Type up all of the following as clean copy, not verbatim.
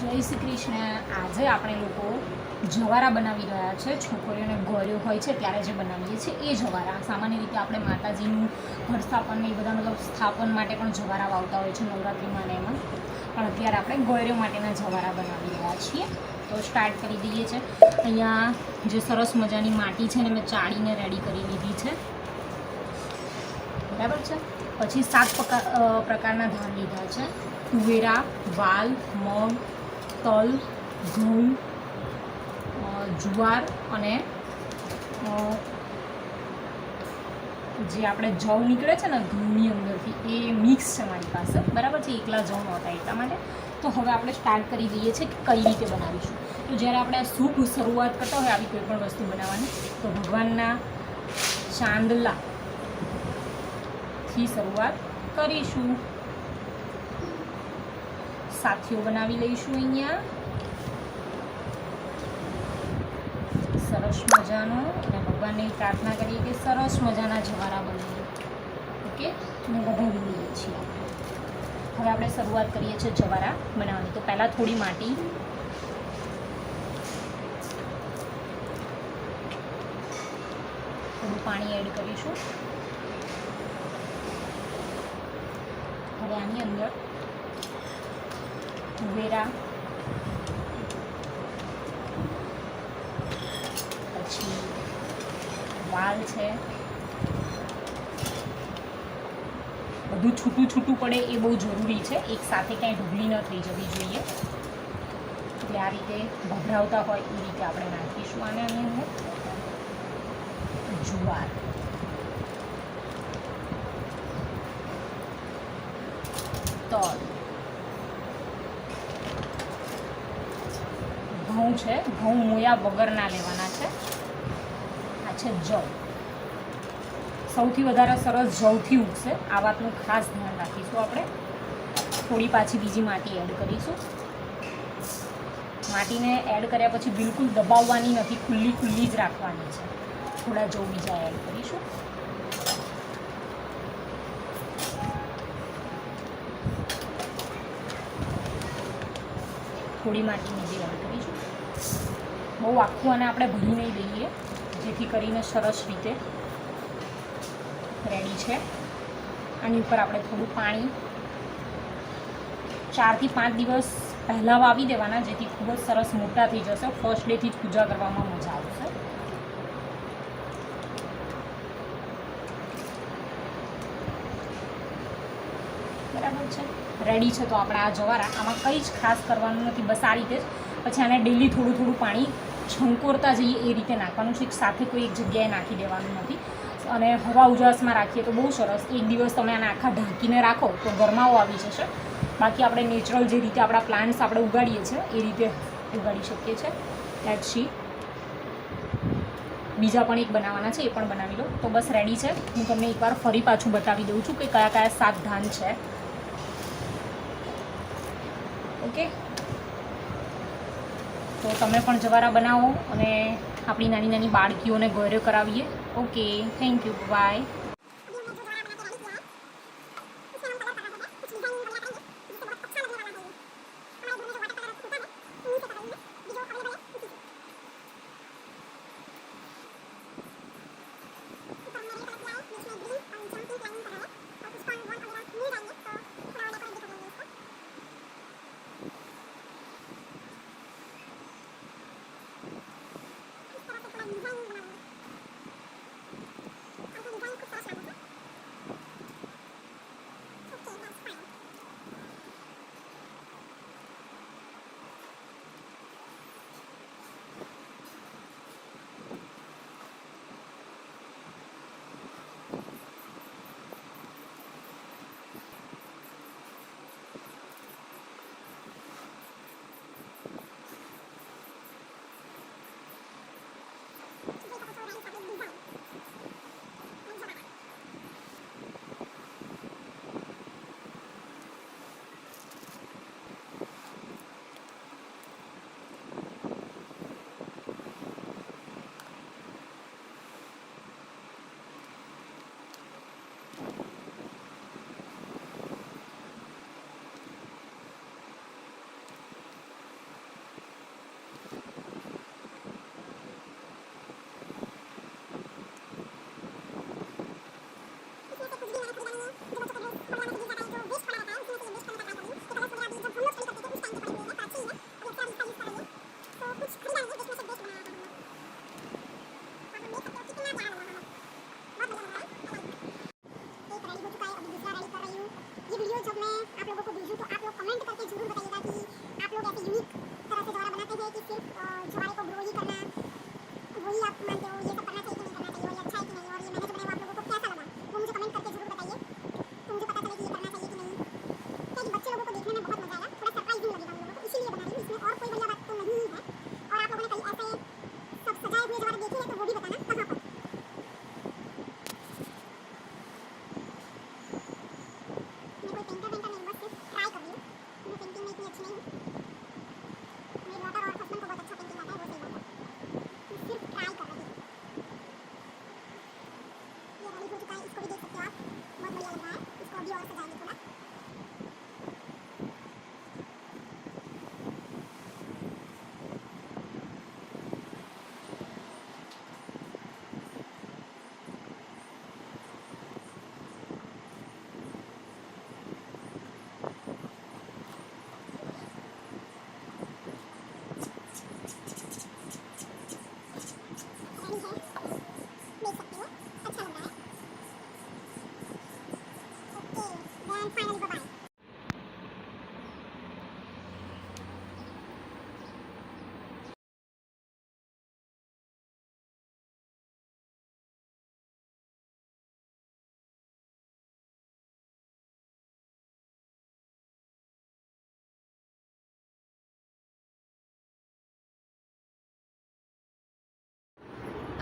જય શ્રી કૃષ્ણ. આજે આપણે લોકો જવારા બનાવી રહ્યા છે. છોકરીઓને ગોળ્યો હોય છે ત્યારે જે બનાવીએ છીએ એ જવારા. સામાન્ય રીતે આપણે માતાજીનું ઘર સ્થાપન એ બધા મતલબ સ્થાપન માટે પણ જવારા વાવતા હોય છે નવરાત્રિમાં ને એમાં, પણ અત્યારે આપણે ગોળ્યો માટેના જવારા બનાવી રહ્યા છીએ. તો સ્ટાર્ટ કરી દઈએ છીએ. અહીંયા જે સરસ મજાની માટી છે ને મેં ચાળીને રેડી કરી લીધી છે, બરાબર છે. પછી 7 પ્રકારના ધાન લીધા છે: તુવેરા, વાલ, મગ, તલ, ઘઉં, જુવાર અને જે આપણે જવ નીકળે છે ને ઘઉંની અંદરથી, એ મિક્સ છે મારી પાસે, બરાબર છે. એકલા જવ નહોતા એટલા માટે. તો હવે આપણે સ્ટાર્ટ કરી દઈએ છીએ કે કઈ રીતે બનાવીશું. તો જ્યારે આપણે આ શુભ શરૂઆત કરતા હોય આવી કોઈ પણ વસ્તુ બનાવવાની, તો ભગવાનના ચાંદલાથી શરૂઆત કરીશું. સાથીઓ બનાવી લઈશું. અહીંયા સરસ મજાનો, અને ભગવાનને પ્રાર્થના કરીએ કે સરસ મજાના જવારા બનાવીએ. ઓકે, અને વધાવી લઈએ છીએ. હવે આપણે શરૂઆત કરીએ છીએ જવારા બનાવવાની. તો પહેલાં થોડી માટી, થોડું પાણી એડ કરીશું. હવે આની અંદર તુવેરા, પછી વાલ છે, બધું છૂટું છૂટું પડે એ બહુ જરૂરી છે. એક સાથે ક્યાંય ઢગલી ન થઈ જવી જોઈએ. એટલે આ રીતે ભભરાવતા હોય એ રીતે આપણે નાખીશું આને. આની અંદર જુવાર, તલ, ઘઉં છે. ઘઉં મોયા વગરના લેવાના છે. આ છે જવ. સૌથી વધારે સરસ જવથી ઉગશે, આ વાતનું ખાસ ધ્યાન રાખીશું આપણે. થોડી પાછી બીજી માટી એડ કરીશું. માટીને એડ કર્યા પછી બિલકુલ દબાવવાની નથી, ખુલ્લી ખુલ્લી જ રાખવાની છે. થોડા જવ બીજા એડ કરીશું. થોડી માટી બીજી એડ કરીશું. બહુ આખું આને આપણે ભરી નહીં દઈએ, જેથી કરીને સરસ રીતે રેડી છે. આની ઉપર આપણે થોડું પાણી 4 થી 5 દિવસ પહેલાં વાવી દેવાના, જેથી ખૂબ જ સરસ મોટા થઈ જશે. ફર્સ્ટ ડેથી જ પૂજા કરવામાં મજા આવશે. બરાબર છે, રેડી છે. તો આપણે આ જવારા, આમાં કંઈ જ ખાસ કરવાનું નથી, બસ આ રીતે જ. પછી આને ડેલી થોડું થોડું પાણી છંકોરતા જઈએ એ રીતે નાખવાનું છે. સાથે કોઈ એક જગ્યાએ નાખી દેવાનું નથી. અને હવા ઉજાસમાં રાખીએ તો બહુ સરસ. એક દિવસ તમે આને આખા ઢાંકીને રાખો તો ગરમાવો આવી જશે. બાકી આપણે નેચરલ જે રીતે આપણા પ્લાન્ટ્સ આપણે ઉગાડીએ છીએ એ રીતે ઉગાડી શકીએ છીએ. Let's see. બીજા પણ એક બનાવવાના છે, એ પણ બનાવી લો. તો બસ રેડી છે. હું તમને એકવાર ફરી પાછું બતાવી દઉં છું કે કયા કયા 7 ધાન છે. ઓકે, તો તમે પણ જવારા બનાવો અને આપણી નાની નાની બાળકીઓને ગોળ્યો કરાવીએ. Okay, thank you, bye.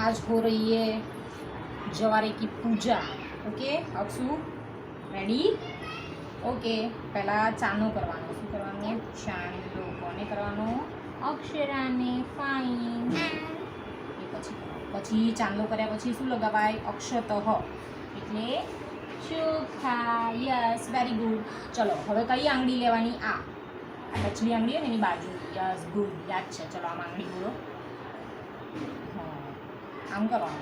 आज हो रही है जवारे की पूजा. Okay Akshu ready. ओके પહેલા ચાનો કરવાનો. શું કરવાનું? ચાંદલો. કોને કરવાનો? અક્ષરાને. ફાઇન. એ પછી ચાંદલો કર્યા પછી શું લગાવાય? અક્ષતઃ એટલે ચોખા. Yes very good. ચલો હવે કઈ આંગળી લેવાની? આ ટચલી આંગળી હોય ને એની બાજુ. યસ ગુડ યાદ છે. ચલો આમ આંગળી બોલો. હા આમ કરો આમ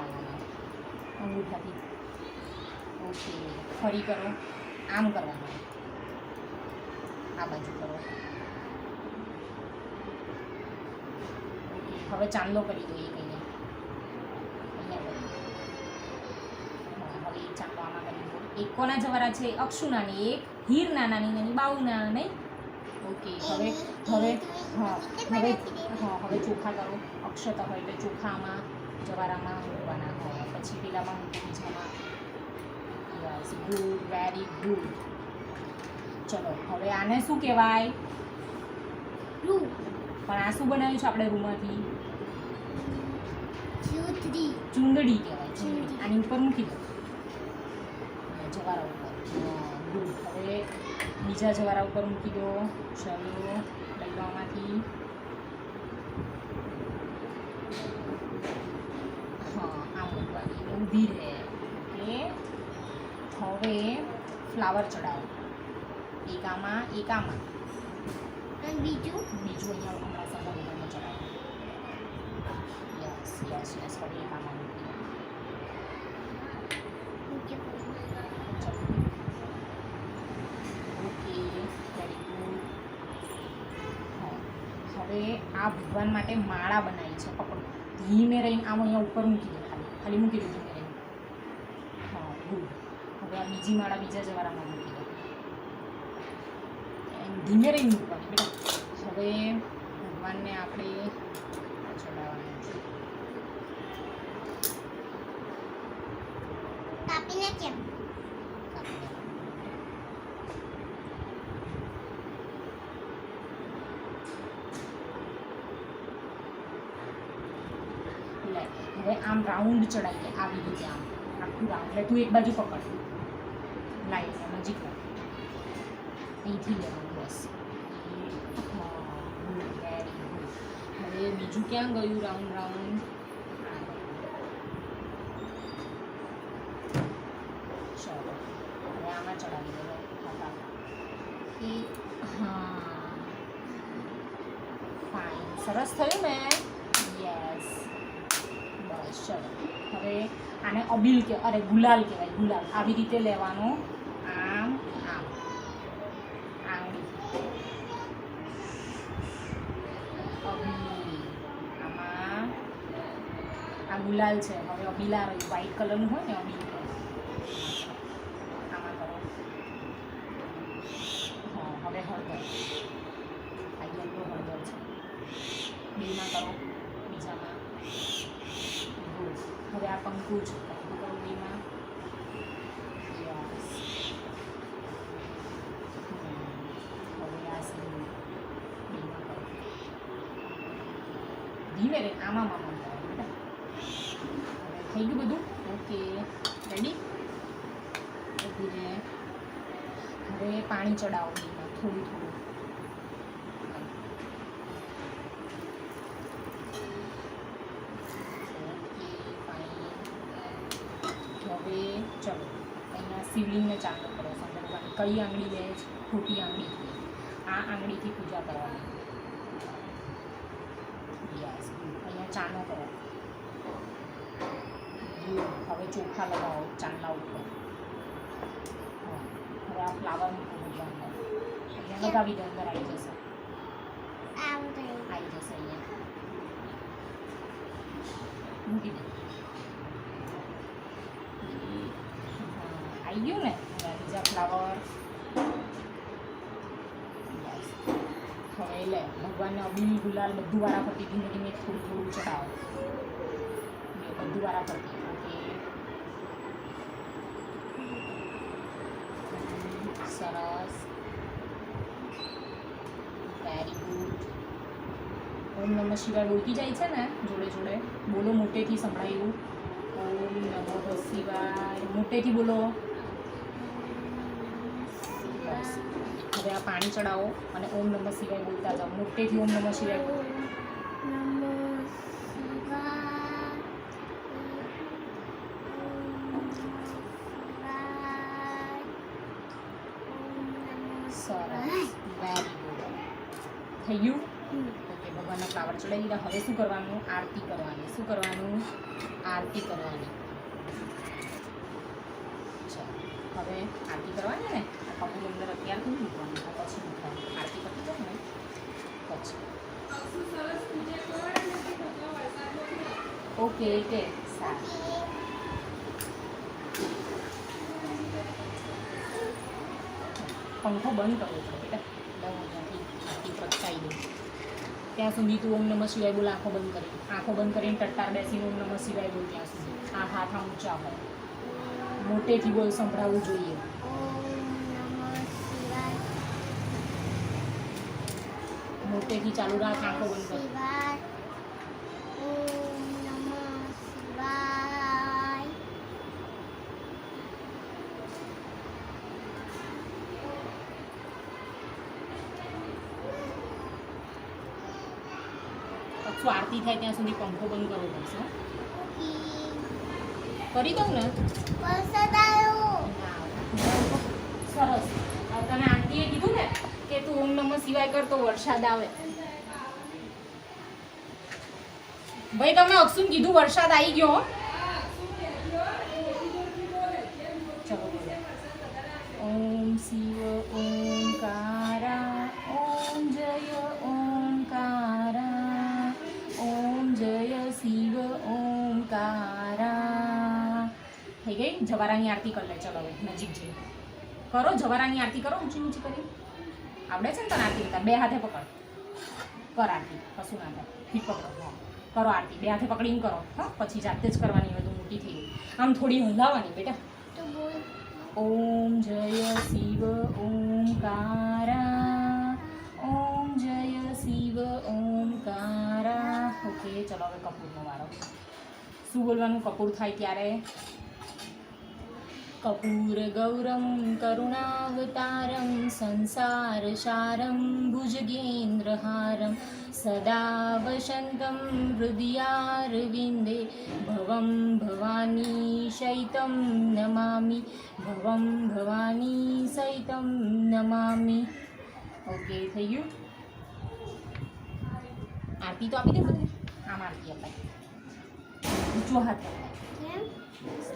અંગૂઠાથી. ઓકે ફરી કરો. આમ કરવાનું. આ બાજુ કરો. ઓકે હવે ચાંદલો કરી દો. એક અહીંયા કરી દો. હવે એક ચાંદલો આમાં કરી દો. એક કોના જવારા છે? અક્ષુનાની. એક હીર નાનાની નાની બાઉના નહીં. ઓકે હવે હવે હા હવે હવે ચોખા કરો. અક્ષત હોય એટલે ચોખામાં જવારામાં મૂકવાના હોય. પછી પેલામાં મૂકી બીજામાં. Yes good very good. ચલો હવે આને શું કહેવાય? રૂ. પણ આ શું બનાવ્યું છે આપણે રૂમાંથી? ચૂંદડી કહેવાય. ચૂંદડી આની ઉપર મૂકી દો જવારા ઉપર. ગુડ. હવે બીજા જવારા ઉપર મૂકી દો. ચલો લઈ લો આમાંથી. હા આમ મૂકવાની ઊભી રહે. ઓકે હવે ફ્લાવર ચડાવો. એક આમાં એક આમાં. બીજું અહીંયા હમણાં સંભાળીને ચડાવો. Yes yes yes. હવે એક આમાં મૂકી દો. હવે આ ભગવાન માટે માળા બનાવી છે. પકડો ધીમે રહીને આમ અહીંયા ઉપર મૂકી દો. ખાલી મૂકી દો ધીમે રહીને. હા ગુડ. હવે આ બીજી માળા બીજા જવારામાં મૂકી દો. ધીમે રહીને મૂકવાની બેટા. હવે ભગવાનને આપણે ચડાવવાનું છે. કાપીને કેમ? હવે આમ રાઉન્ડ ચડાવીએ આવી રીતે. આમ આખું રાઉન્ડ. એટલે તું એક બાજુ પકડ. લાઈટ નજીક અહીંથી લેવાનું બસ. હા ગુડ વેરી ગુડ. હવે બીજું ક્યાં ગયું રાઉન્ડ રાઉન્ડ? ચલો હવે આમાં ચડાવી દો. હા ફાઇન. સરસ થયું ને? યસ બસ. ચલો હવે આને અબીલ કે અરે ગુલાલ કહેવાય. ગુલાલ આવી રીતે લેવાનો. આમ આમ આંગળી અબીલ. આમાં આ ગુલાલ છે. હવે અબીલા રહ્યું વ્હાઈટ કલરનું હોય ને અબીલ. આમાં કરો. હા હવે હળદર. આ યલો હળદર છે. બેમાં કરો. બીજામાં. ગુડ. હવે આ કંકુ છે. કંકુ કરો બેમાં. યસ. હવે આ સિંદૂર બેમાં કરો. ધીમે રે આમાં મામા કરો બેટા. હવે થઈ ગયું બધું? Okay ready. ધીરે હવે પાણી ચડાવો બેમાં થોડું થોડું. હવે ચલો અહીંયા શિવલિંગને ચાંદલો કરો. સંદર્ભ કઈ આંગળી લે છે? ખોટી આંગળીથી. આ આંગળીથી પૂજા કરવાની. યસ અહીંયા ચાનો કરો. હવે ચોખા લગાવો ચાંદલા ઉપર. હવે આ ફ્લાવર મૂકો ભગવાનને. અહીંયા લગાવી દો. અંદર આવી જશે. આવી જશે અહીંયા મૂકી દો. આવી ગયું ને? બીજા ફ્લાવર. હવે લે ભગવાનને અબીલ ગુલાલ બધું વારા ફરતી ધીમે ધીમે થોડું થોડું ચડાવો. બધું વારા ફરતી. ઓકે સરસ વેરી ગુડ. ઓમ નમઃ શિવાય બોલતી જાય છે ને જોડે જોડે બોલો, મોટેથી સંભળાય એવું. ઓમ નમઃ શિવાય મોટેથી બોલો. બસ હવે આ પાણી ચડાવો અને ઓમ નમઃ શિવાય બોલતા જાઓ મોટેથી. ઓમ નમઃ શિવાય બોલો. સરસ, વેરી ગુડ. થઈ ગયું? ઓકે, ભગવાનના ફ્લાવર ચડાવી દીધા. હવે શું કરવાનું? આરતી કરવાની. શું કરવાનું? આરતી કરવાની. ચાલો હવે આરતી કરવાની ને કપૂર અંદર અત્યારથી મૂકવાનું, પછી મૂકવાનું. આરતી કરતી જાઓ ને પછી. ઓકે કે સારું. પંખો બંધ કરવો પડે બેટા. દઉં ત્યાંથી આરતી પ્રગટાઈ દઉં ત્યાં સુધી તું ઓમ નમઃ શિવાય બોલ. આંખો બંધ કરી, આંખો બંધ કરીને ટટ્ટાર બેસીને ઓમ નમઃ શિવાય બોલ ત્યાં સુધી. આ હાથ આમ ઊંચા હોય, મોટેથી બોલ, સંભળાવવું જોઈએ. મોટેથી ચાલુ રાખ, આંખો બંધ કર. શું આરતી થાય ત્યાં સુધી પંખો બંધ કરવો પડશે. કરી દઉં ને? સરસ. હવે તને આંટીએ કીધું ને કે તું ઓમ નમઃ શિવાય કર તો વરસાદ આવે. ભાઈ તમે અક્ષુન કીધું વરસાદ આવી ગયો. ચલો બોલો. ઓમ શિવ ઓમકારા ઓમ જય ઓમકારા ઓમ જય શિવ ઓમકારા. થઈ ગઈ? જવારાની આરતી કરી લે. ચલો હવે નજીક જઈએ. કરો જવારાની આરતી કરો, ઊંચી ઊંચી કરી. આવડે છે ને તને આરતી કરતા? બે હાથે પકડ, કર આરતી. કશું ના થાય, ફીટ પકડો. હા કરો આરતી, બે હાથે પકડીને કરો. હા પછી જાતે જ કરવાની, બધું મોટી થઈ ગઈ. આમ થોડી હલાવવાની બેટા. ઓમ જય શિવ ઓમકારા ઓમ જય શિવ ઓમકારા. ઓકે ચલો હવે કપૂરનો વારો. શું બોલવાનું કપૂર થાય ત્યારે? કપૂર ગૌરમ કરુણાવતારમ સંસાર સારમ ભુજગેન્દ્રહારમ સદા વસંતમ હૃદયારવિંદે ભવમ ભવાની સહિતમ નમામિ ભવમ ભવાની સહિતમ નમામિ. ઓકે થઈ ગયું? આરતી તો આપી દે બધું. આમ આરતી અપાય, ઊંચો હાથ અપાય.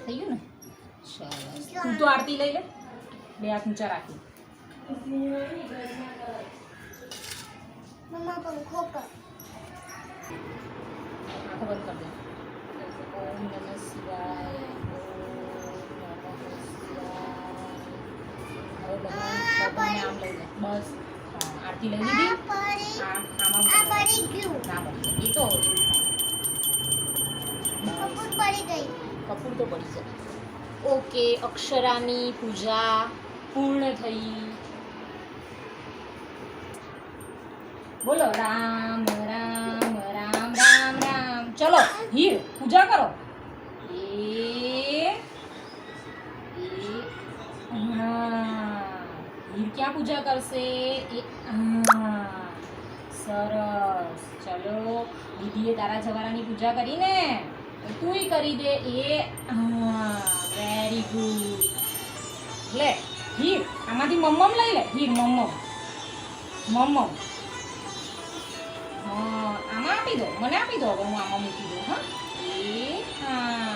થઈ ગયું ને? સરસ. તું તો આરતી લઈ લે, બે હાથ ઊંચા રાખી. આંખો બંધ કરી દે. ઓમ નમઃ શિવાય ઓમ નમઃ શિવાય. હવે ભગવાનને આમ લઈ લે. બસ હા આરતી લઈ લીધી. આમાં ના બસ એ તો એવું થાય. કપૂર તો પડી જાય. ઓકે અક્ષરાની પૂજા પૂર્ણ થઈ. બોલો રામ રામ રામ રામ રામ. ચલો હીર પૂજા કરો. હીર ક્યાં પૂજા કરશે? સરસ. ચલો દીદીએ તારા જવારાની પૂજા કરીને તુંય કરી દે. Very good. લે હીર આમાંથી મમ્મમ લઈ લે. હીર મમ્મમ મમ્મમ. હા આમાં આપી દો, મને આપી દો. હવે હું આમાં મૂકી દઉં. હા હા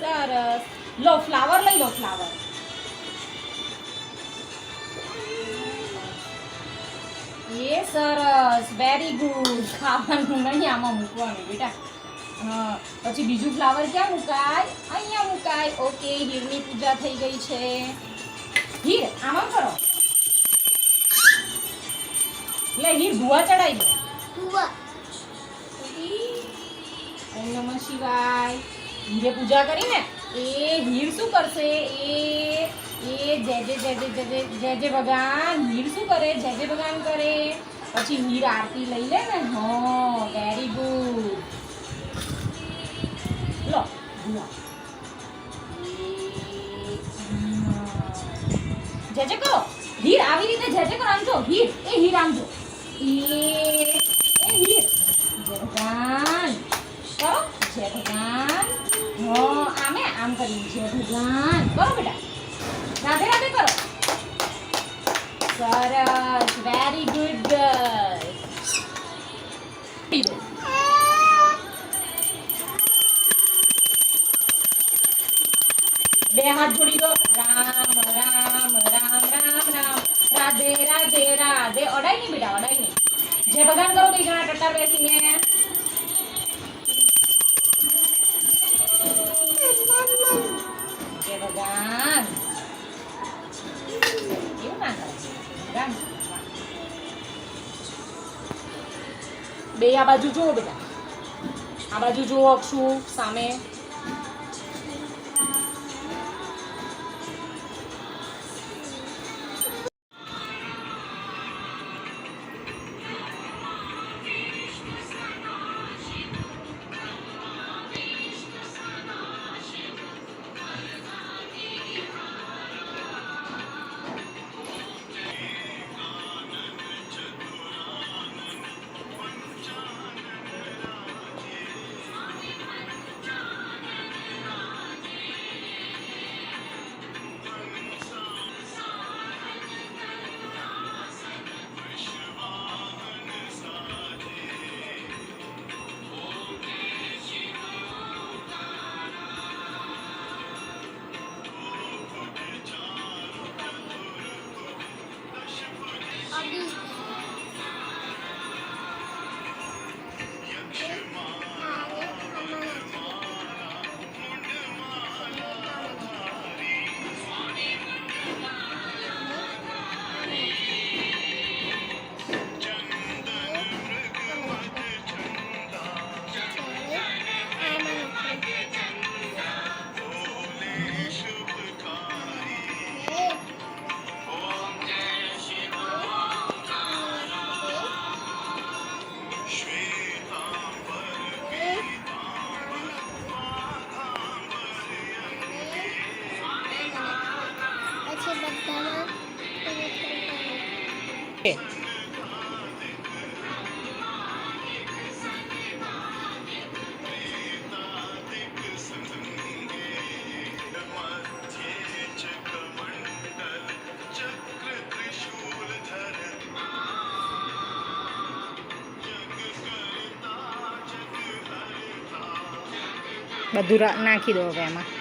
સરસ. લો ફ્લાવર લઈ લો. ફ્લાવર સરસ. Very good. ખાવાનું નહીં, આમાં મૂકવાનું બેટા. હા પછી બીજું ફ્લાવર ક્યાં મુકાય? અહીંયા મુકાય. ઓકે હીરની પૂજા થઈ ગઈ છે. હીર આમાં કરો. લે હીર ભૂવા ચડાવી દો. ઓમ નમઃ શિવાય. હીરે પૂજા કરી ને એ હીર શું કરશે? એ જય જય જય જય જય જય જય ભગવાન. હીર શું કરે? જય જય ભગવાન કરે. પછી હીર આરતી લઈ લે ને. હા, વેરી ગુડ. લો ગુલાબ. જે જે કરો હીર, આવી રીતે જે જે કરો. આમ જો હીર, એ હીર આમ જો. એ હીર. જય ભગવાન કરો. જય ભગવાન. હા, આમે આમ કરી. જય ભગવાન કરો બેટા. રાધે રાધે કરો. સરસ, વેરી ગુડ ગર્લ. બે હાથ જોડી દો. રામ રામ રામ રામ રામ, રાધે રાધે રાધે. અડાઈ નહીં બેટા, અડાઈ નહીં. જય ભગવાન કરો બે જણા ટટ્ટાર બેસીને. જય ભગવાન. એવું ના કરે. રામ. બે આ બાજુ જુઓ બેટા, આ બાજુ જુઓ. અક્ષુ સામે. બધું નાખી દો હવે એમાં.